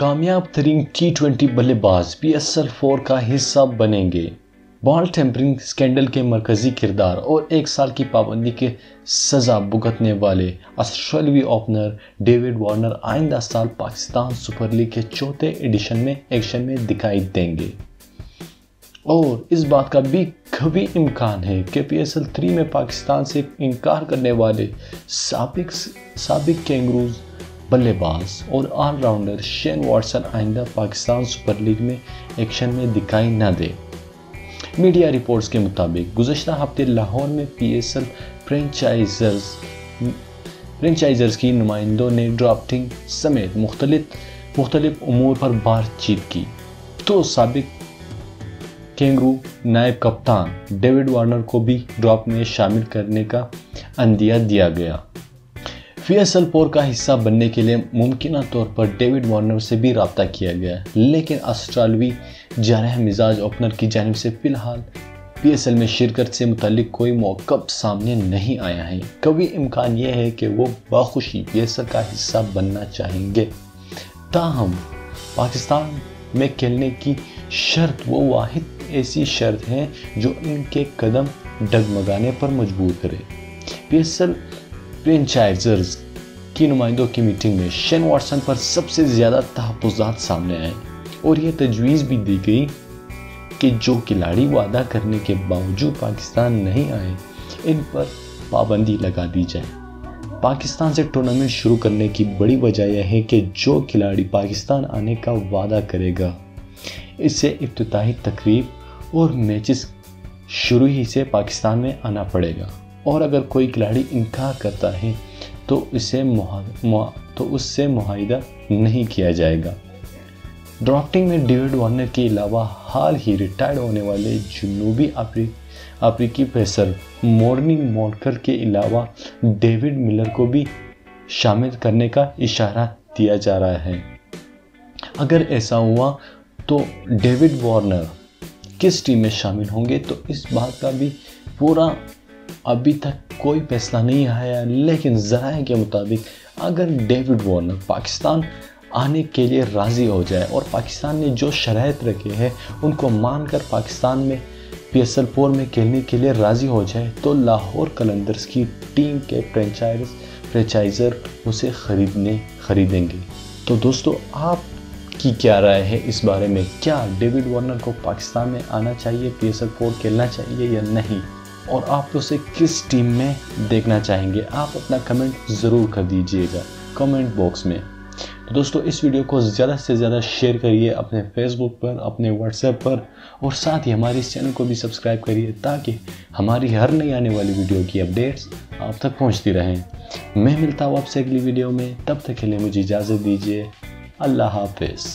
کامیاب ترین T20 بلے باز PSL 4 کا حصہ بنیں گے۔ بال ٹیمپرنگ سکینڈل کے مرکزی کردار اور 1 سال کی پابندی کی سزا بھگتنے والے آسٹریلوی اوپنر ڈیوڈ وارنر آئندہ سال پاکستان سپر لیگ کے چوتھے ایڈیشن میں ایکشن میں دکھائی دیں گے، اور اس بات کا بھی کبھی امکان ہے کہ PSL 3 میں پاکستان سے انکار کرنے والے سابق کینگروز بلے باز اور آل راؤنڈر شین واٹسن آئندہ پاکستان سپر لیگ میں ایکشن میں دکھائی نہ دے۔ میڈیا رپورٹس کے مطابق گزشتہ ہفتے لاہور میں PSL فرنچائزرز کی نمائندوں نے ڈرافٹنگ سمیت مختلف امور پر بات چیت کی، تو سابق کینگرو نائب کپتان ڈیوڈ وارنر کو بھی ڈرافٹ میں شامل کرنے کا عندیہ دیا گیا۔ PSL 4 کا حصہ بننے کے لیے ممکنہ طور پر ڈیوڈ وارنر سے بھی رابطہ کیا گیا، لیکن آسٹریلوی جارح مزاج اوپنر کی جانب سے فی الحال PSL میں شرکت سے متعلق کوئی موقف سامنے نہیں آیا ہے۔ کبھی امکان یہ ہے کہ وہ بخوشی PSL کا حصہ بننا چاہیں گے، تاہم پاکستان میں کھیلنے کی شرط وہ واحد ایسی شرط ہے جو ان کے قدم ڈگمگانے پر مجبور کرے۔ PSL فرنچائزرز کی نمائندوں کی میٹنگ میں شین واٹسن پر سب سے زیادہ تحفظات سامنے آئے، اور یہ تجویز بھی دی گئی کہ جو کھلاڑی وعدہ کرنے کے باوجود پاکستان نہیں آئے ان پر پابندی لگا دی جائے۔ پاکستان سے ٹورنامنٹ شروع کرنے کی بڑی وجہ یہ ہے کہ جو کھلاڑی پاکستان آنے کا وعدہ کرے گا اسے افتتاحی تقریب اور میچز شروع ہی سے پاکستان میں آنا پڑے گا، اور اگر کوئی کھلاڑی انکار کرتا ہے تو اس سے معاہدہ نہیں کیا جائے گا۔ ڈرافٹنگ میں ڈیوڈ وارنر کے علاوہ حال ہی ریٹائرڈ ہونے والے جنوبی افریقی پیسر مورننگ مونکر کے علاوہ ڈیوڈ ملر کو بھی شامل کرنے کا اشارہ دیا جا رہا ہے۔ اگر ایسا ہوا تو ڈیوڈ وارنر کس ٹیم میں شامل ہوں گے تو اس بات کا بھی ابھی تک کوئی فیصلہ نہیں آیا، لیکن ذرائع کے مطابق اگر ڈیوڈ وارنر پاکستان آنے کے لیے راضی ہو جائے اور پاکستان نے جو شرائط رکھے ہیں ان کو مان کر پاکستان میں PSL 4 میں کھیلنے کے لیے راضی ہو جائے تو لاہور قلندرز کی ٹیم کے فرنچائزر اسے خریدیں گے۔ تو دوستو، آپ کی کیا رائے ہے اس بارے میں؟ کیا ڈیوڈ وارنر کو پاکستان میں آنا چاہیے، PSL 4 کھیلنا چاہیے یا نہیں؟ اور آپ اسے کس ٹیم میں دیکھنا چاہیں گے؟ آپ اپنا کمنٹ ضرور کر دیجئے گا کمنٹ باکس میں۔ تو دوستو، اس ویڈیو کو زیادہ سے زیادہ شیئر کریے اپنے فیس بک پر، اپنے واٹس ایپ پر، اور ساتھ ہی ہمارے اس چینل کو بھی سبسکرائب کریے تاکہ ہماری ہر نئی آنے والی ویڈیو کی اپڈیٹس آپ تک پہنچتی رہیں۔ میں ملتا ہوں آپ سے اگلی ویڈیو میں، تب تک کے لیے مجھے اجازت دیجیے۔ اللہ حافظ۔